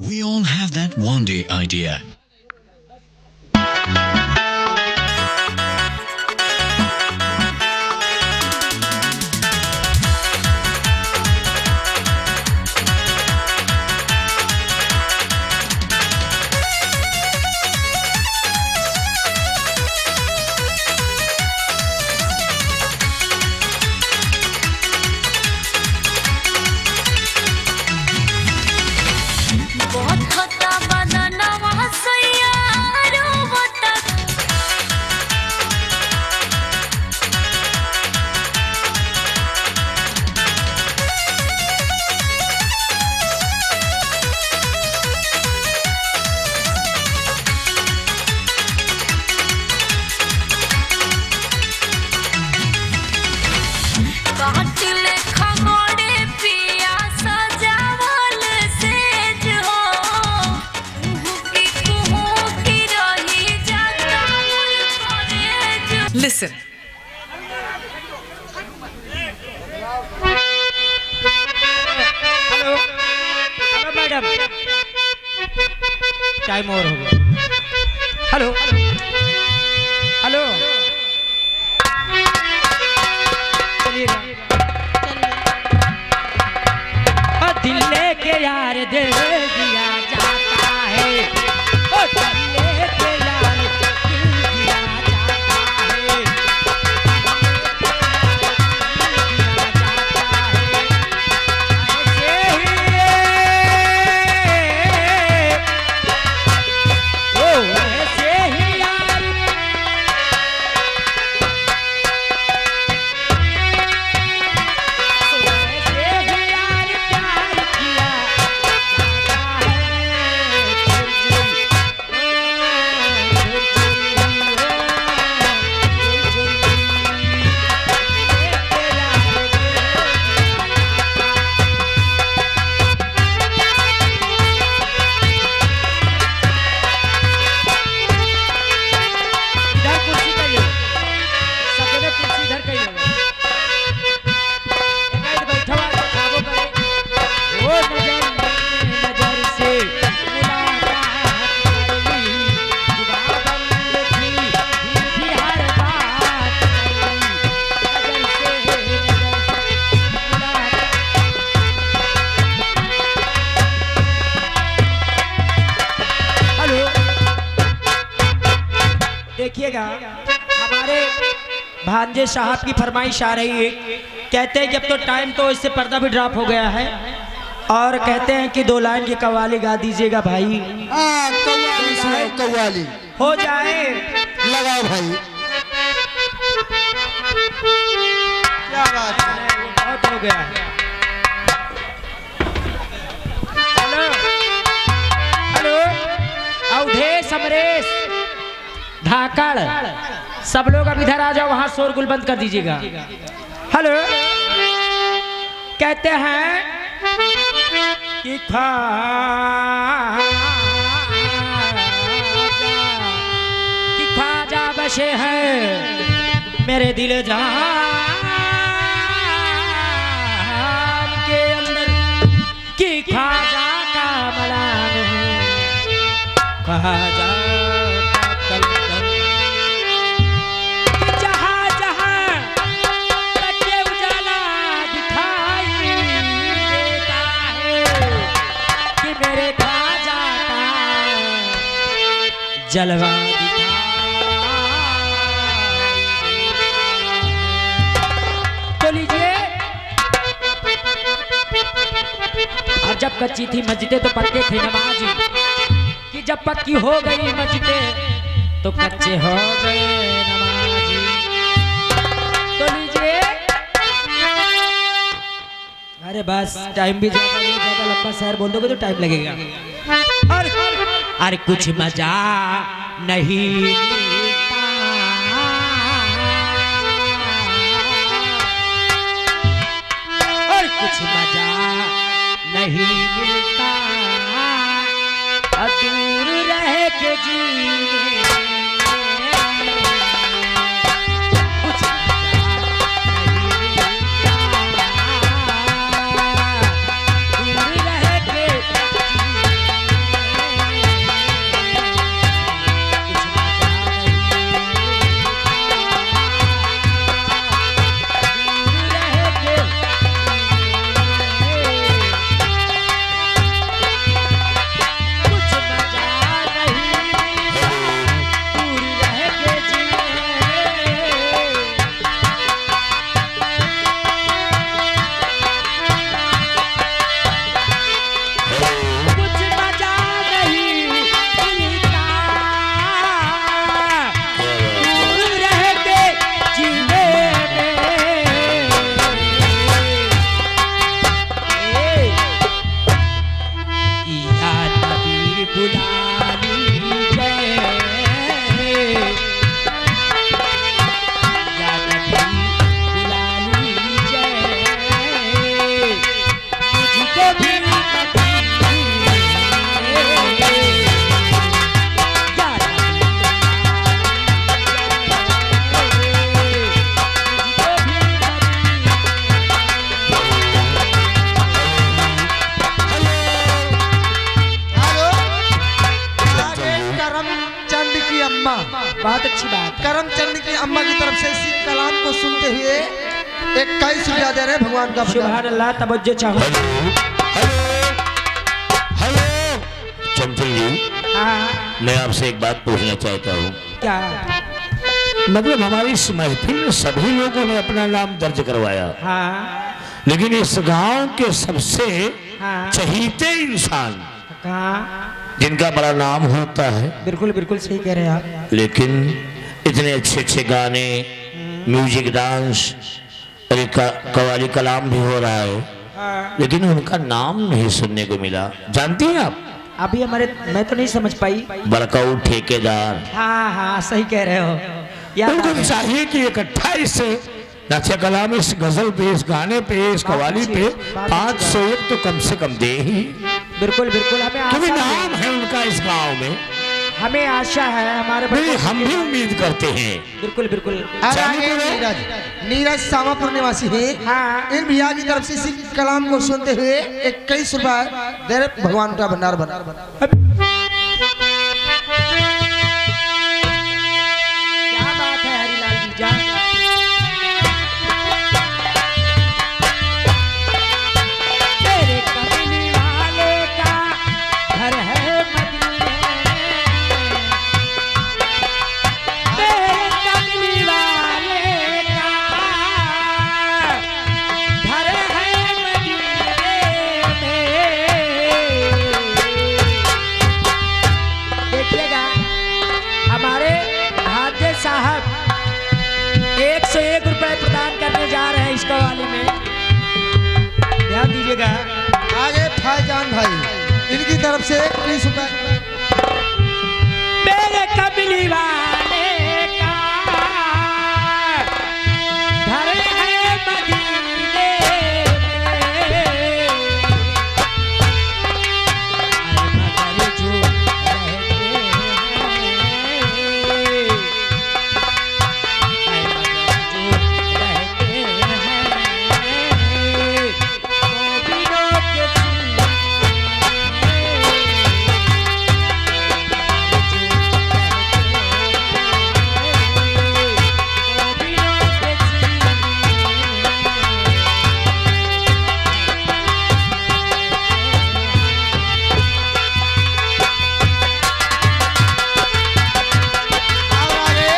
We all have that one day idea. Listen. Hello hello madam, time और हो गया। Hello hello, चलिएगा। दिल लेके यार दे दिया जाता है, ओ दिल लेके यार दिल दिया जाता है। देखिएगा, हमारे भांजे साहब की फरमाइश आ रही है। कहते हैं कि अब तो टाइम तो इससे पर्दा भी ड्रॉप हो गया है, और कहते हैं कि 2 लाइन की कव्वाली गा दीजिएगा भाई। कव्वाली हो जाए, लगाओ भाई। क्या बात है, बहुत हो गया। हेलो हेलो, अवधेश, अमरेश, धाकड़, सब लोग अब इधर आ जाओ, वहां शोरगुल बंद कर दीजिएगा। हेलो, कहते हैं कि ख्वाजा बसे हैं मेरे दिल जहां के अंदर, कि ख्वाजा का मलाम हूं, ख्वाजा जलवा तो लीजिए। और जब कच्ची थी मस्जिदें तो पक्के थे नमाजी, कि जब पक्की हो गई मस्जिदें तो कच्चे हो गए नमाजी। तो लीजिए। अरे बस, टाइम भी ज्यादा लंबा शहर बोल दोगे तो टाइम लगेगा। और कुछ मजा नहीं मिलता, और कुछ मजा नहीं मिलता, दूर रह के जीने। कुछ मजा नहीं मिलता, दूर रह के जीने। 21 दे रहे हैं भगवान का सुभान अल्लाह, तवज्जो चाहो। हेलो चंचल जी, हाँ मैं आपसे एक बात पूछना चाहता हूँ। क्या? मतलब हमारी इस महफिल में सभी लोगों ने अपना नाम दर्ज करवाया, हाँ लेकिन इस गांव के सबसे हाँ चहीते इंसान कहाँ? जिनका बड़ा नाम होता है, बिल्कुल बिल्कुल सही कह रहे हैं आप। लेकिन इतने अच्छे अच्छे गाने, म्यूजिक, डांस, अरे कवाली कलाम भी हो रहा है, हाँ। लेकिन उनका नाम नहीं सुनने को मिला। जानती हैं आप? अभी हमारे, मैं तो नहीं समझ पाई। बड़काऊ ठेकेदार। हाँ हाँ सही कह रहे हो। याद आ उनको गया। चाहिए कि इकट्ठा इस नाचे कलाम, इस गजल पे, इस गाने पे, इस कवाली पे 501 तो कम से कम दे ही, बिल्कुल बिल्कुल, हमें क्योंकि आशा नाम है उनका इस गांव में। हमें आशा है हमारे नहीं, बच्चों हम की- भी उम्मीद करते हैं। बिल्कुल बिल्कुल। और आगे नीरज सामापुर निवासी है। हाँ। इन भैया की तरफ से इसी कलाम को सुनते हुए 21 रुपए दे रहे भगवान का भंडार बना। क्या बात है हरिलाल जीजा। तेरे कमली वाले का घर है मदीने, तेरे कमली वाले का घर है मदीने में। देखिएगा हमारे हाजे साहब 101 रुपए प्रदान करने जा रहे हैं इस कवाली में, ध्यान दीजिएगा। आगे फैजान भाई, इनकी तरफ से 21 रुपए। मेरे कमली वाले का घर है मदीने में, मगर जो रहते हैं, और आगे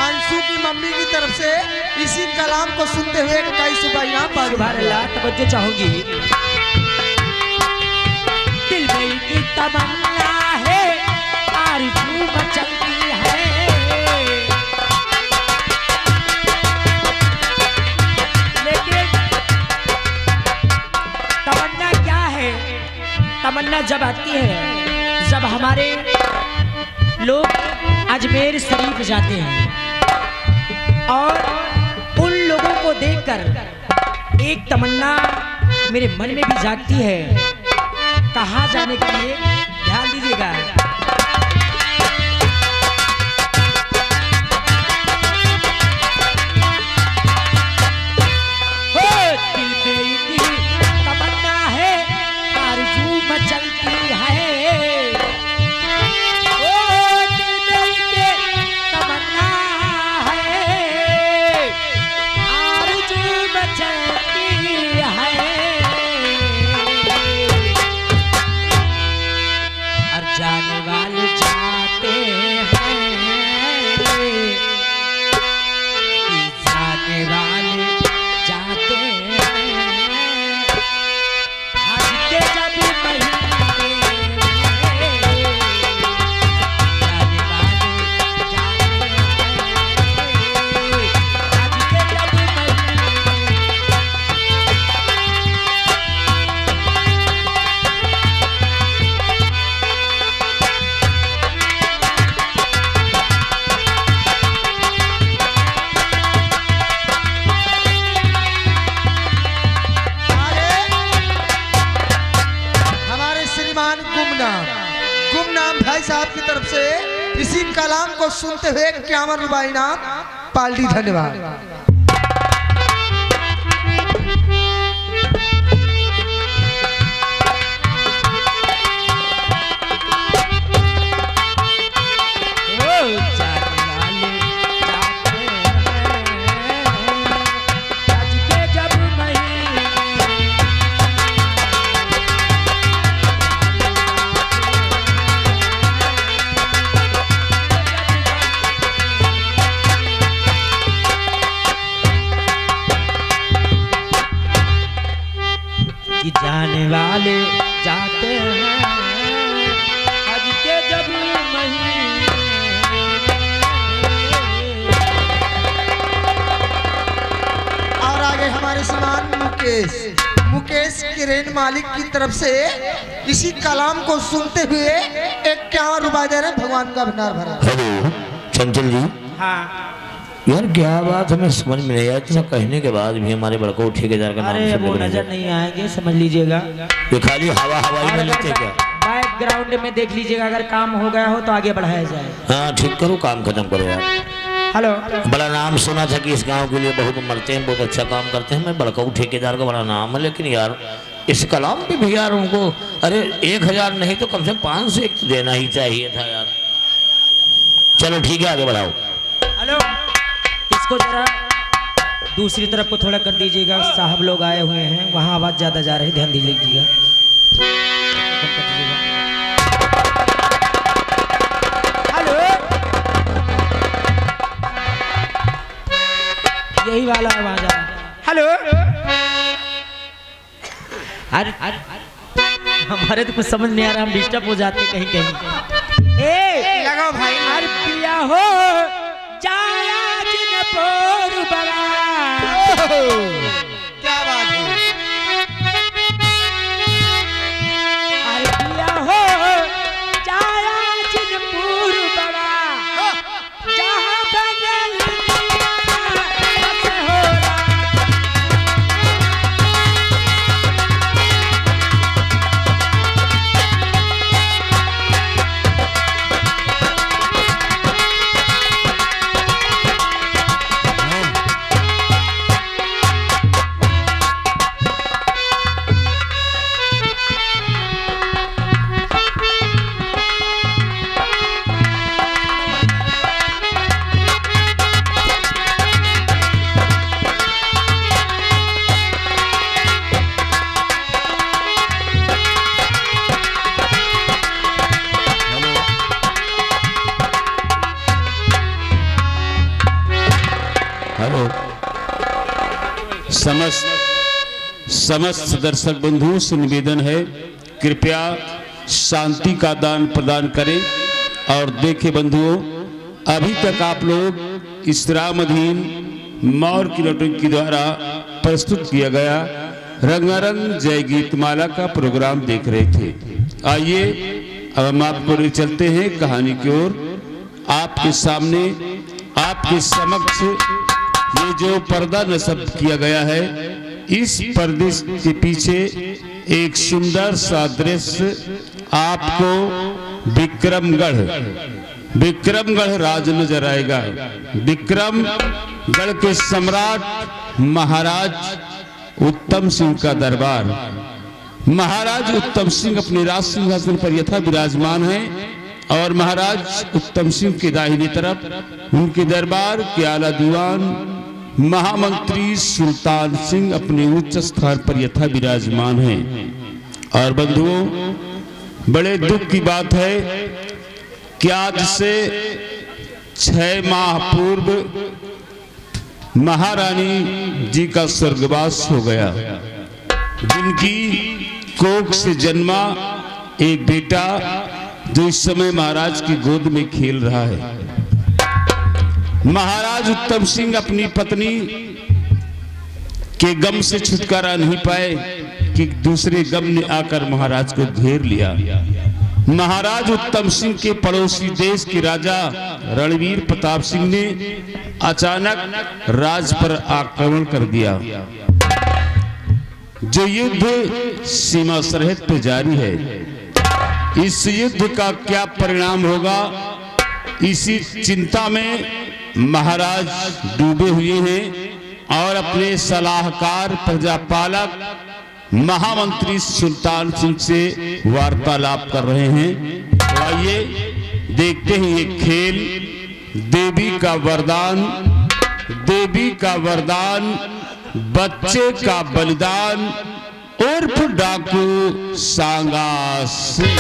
अंशु की मम्मी की तरफ से इसी कलाम को सुनते हुए 21 रुपए इनाम पा सुभान अल्लाह, तवज्जो चाहूंगी। दिल में की तमन्ना है, आरज़ू मचलती है, लेकिन तमन्ना क्या है? तमन्ना जब आती है जब हमारे लोग अजमेर शरीफ जाते हैं और उन लोगों को देखकर एक तमन्ना मेरे मन में भी जागती है, कहाँ जाने के लिए। ध्यान दीजिएगा। हो दिल में की तमन्ना है, आरज़ू मचलती है, ओ दिल में की तमन्ना है, आरज़ू मचलती है, और जाने वाले जाते हैं, जाने वाले जाते हैं, हज के जब महीने में, जाने वाले जाते हैं, हज के जब महीने में। आगे हमारे श्रीमान गुमनाम भाई साहब की तरफ से इसी कलाम को सुनते हुए 51 रुपए इनाम पाल्टी। धन्यवाद। ओ जाने वाले जाते हैं, आने वाले जाते हैं हज के जब महीने। और आगे हमारे श्रीमान मुकेश किरेन मालिक की तरफ से इसी कलाम को सुनते हुए 51 रुपए दे रहे हैं, भगवान का भंडार भरा। हेलो चंचल जी, हाँ यार क्या बात हमें समझ में नहीं आया, इतना कहने के बाद भी हमारे बड़को ठेकेदार का नाम अरे सुनने वो को नहीं नजर नहीं आएंगे, समझ लीजिएगा। ये खाली हवाई में लेते क्या? बैकग्राउंड में देख लीजिएगा, अगर काम हो गया हो तो आगे बढ़ाया जाए। हाँ ठीक करो, काम खत्म करो यार। हेलो, बड़ा नाम सुना था कि इस गांव के लिए बहुत मरते हैं, बहुत अच्छा काम करते हैं। मैं बड़काऊ ठेकेदार का बड़ा नाम है, लेकिन यार इस कलाम पे भी यार उनको अरे 1000 नहीं तो कम से कम 500 तो देना ही चाहिए था यार। चलो ठीक है, आगे बढ़ाओ। हेलो, इसको जरा दूसरी तरफ को थोड़ा कर दीजिएगा, साहब लोग आए हुए हैं, वहाँ आवाज़ ज़्यादा जा रही है, ध्यान दीजिएगा। हेलो, यही वाला आवाज आ रहा है। हेलो, अरे हमारे तो कुछ समझ नहीं आ रहा, हम डिस्टर्ब हो जाते कहीं कहीं। ए लगाओ भाई। अरे पिया हो जाया जिन पोर बड़ा, क्या बात है। अरे पिया हो जाया जिन पोर बड़ा, जहाँ बदल दिया बस हो रहा। हेलो समस्त दर्शक बंधुओं से निवेदन है, कृपया शांति का दान प्रदान करें। और देखे बंधुओं, अभी तक आप लोग इस राम अधीन मौर की नौटंकी द्वारा प्रस्तुत किया गया रंगारंग जय गीत माला का प्रोग्राम देख रहे थे। आइए अब हम आपको ले चलते हैं कहानी की ओर। आपके सामने, आपके समक्ष ये जो पर्दा नस्ब किया गया है, इस पर्दे के पीछे एक सुंदर सा दृश्य आपको विक्रमगढ़ राज नजर आएगा। विक्रमगढ़ के सम्राट महाराज उत्तम सिंह का दरबार। महाराज उत्तम सिंह अपने राज सिंहासन पर यथा विराजमान हैं और महाराज उत्तम सिंह के दाहिनी तरफ उनके दरबार के आला दीवान महामंत्री सुल्तान सिंह अपने उच्च स्थान पर यथा विराजमान हैं। और बंधुओं, बड़े दुख की बात है कि आज से 6 माह पूर्व महारानी जी का स्वर्गवास हो गया, जिनकी कोख से जन्मा एक बेटा जो इस समय महाराज की गोद में खेल रहा है। महाराज उत्तम सिंह अपनी पत्नी के गम से छुटकारा नहीं पाए कि दूसरे गम ने आकर महाराज को घेर लिया। महाराज उत्तम सिंह के पड़ोसी देश के राजा रणवीर प्रताप सिंह ने अचानक राज पर आक्रमण कर दिया। जो युद्ध सीमा सरहद पर जारी है, इस युद्ध का क्या परिणाम होगा, इसी चिंता में महाराज डूबे हुए हैं और अपने सलाहकार प्रजापालक महामंत्री सुल्तान सिंह से वार्तालाप कर रहे हैं। तो आइए देखते हैं ये खेल। देवी का वरदान, बच्चे का बलिदान, उर्फ डाकू सांगा सिंह।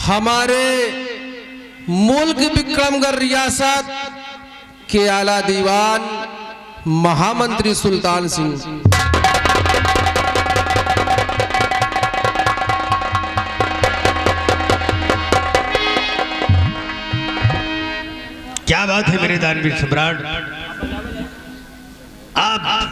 हमारे मुल्क विक्रमगढ़ रियासत के आला दीवान महामंत्री सुल्तान सिंह। क्या बात है मेरे दानवीर सम्राट, आप